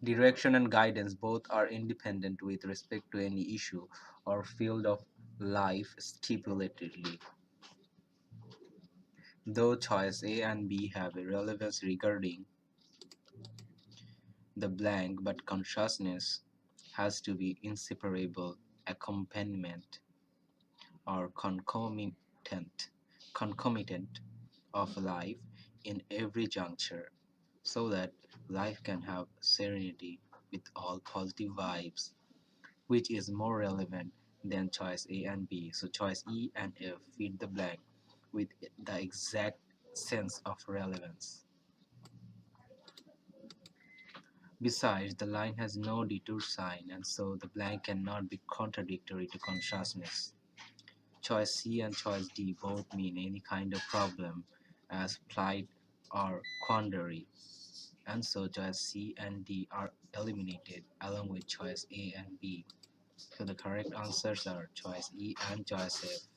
Direction and guidance both are independent with respect to any issue or field of life stipulatedly. Though choice A and B have a relevance regarding the blank, but consciousness has to be inseparable accompaniment or concomitant of life in every juncture, so that life can have serenity with all positive vibes, which is more relevant than choice A and B. So choice E and F fill the blank with the exact sense of relevance. Besides, the line has no detour sign, and so the blank cannot be contradictory to consciousness. Choice C and choice D both mean any kind of problem, as plight or quandary, and so choice C and D are eliminated along with choice A and B. So the correct answers are choice E and choice F.